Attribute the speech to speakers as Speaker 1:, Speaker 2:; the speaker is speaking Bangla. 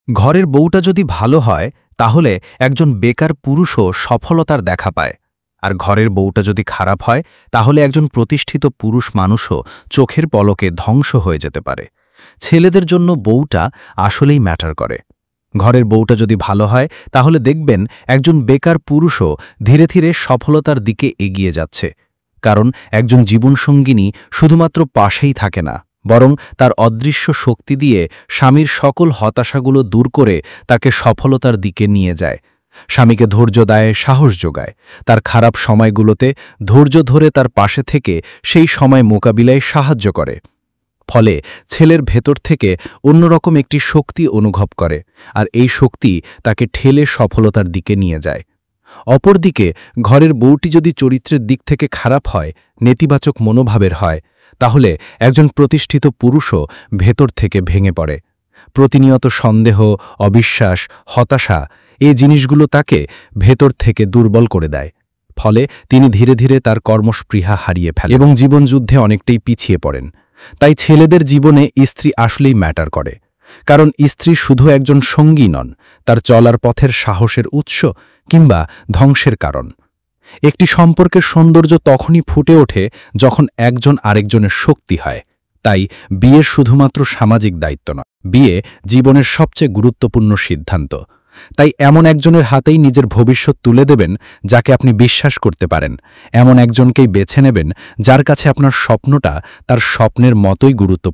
Speaker 1: ঘরের বউটা যদি ভালো হয় তাহলে একজন বেকার পুরুষও সফলতার দেখা পায়, আর ঘরের বউটা যদি খারাপ হয় তাহলে একজন প্রতিষ্ঠিত পুরুষ মানুষও চোখের পলকে ধ্বংস হয়ে যেতে পারে। ছেলেদের জন্য বউটা আসলেই ম্যাটার করে। ঘরের বউটা যদি ভালো হয় তাহলে দেখবেন একজন বেকার পুরুষও ধীরে ধীরে সফলতার দিকে এগিয়ে যাচ্ছে, কারণ একজন জীবনসঙ্গিনী শুধুমাত্র পাশেই থাকে না, বরং তার অদৃশ্য শক্তি দিয়ে স্বামীর সকল হতাশাগুলো দূর করে তাকে সফলতার দিকে নিয়ে যায়। স্বামীকে ধৈর্য দেয়, সাহস যোগায়, তার খারাপ সময়গুলোতে ধৈর্য ধরে তার পাশে থেকে সেই সময় মোকাবিলায় সাহায্য করে। ফলে ছেলের ভেতর থেকে অন্যরকম একটি শক্তি অনুভব করে, আর এই শক্তি তাকে ঠেলে সফলতার দিকে নিয়ে যায়। অপরদিকে ঘরের বউটি যদি চরিত্রের দিক থেকে খারাপ হয়, নেতিবাচক মনোভাবের হয়, তাহলে একজন প্রতিষ্ঠিত পুরুষও ভেতর থেকে ভেঙে পড়ে। প্রতিনিয়ত সন্দেহ, অবিশ্বাস, হতাশা এই জিনিসগুলো তাকে ভেতর থেকে দুর্বল করে দেয়। ফলে তিনি ধীরে ধীরে তার কর্মস্পৃহা হারিয়ে ফেলেন এবং জীবনযুদ্ধে অনেকটাই পিছিয়ে পড়েন। তাই ছেলেদের জীবনে স্ত্রী আসলেই ম্যাটার করে, কারণ স্ত্রী শুধু একজন সঙ্গী নন, তার চলার পথের সাহসের উৎস কিংবা ধ্বংসের কারণ। একটি সম্পর্কের সৌন্দর্য তখনই ফুটে ওঠে যখন একজন আরেকজনের শক্তি হয়। তাই বিয়ে শুধুমাত্র সামাজিক দায়িত্ব নয়, বিয়ে জীবনের সবচেয়ে গুরুত্বপূর্ণ সিদ্ধান্ত। তাই এমন একজনের হাতেই নিজের ভবিষ্যৎ তুলে দেবেন যাকে আপনি বিশ্বাস করতে পারেন। এমন একজনকেই বেছে নেবেন যার কাছে আপনার স্বপ্নটা তার স্বপ্নের মতোই গুরুত্বপূর্ণ।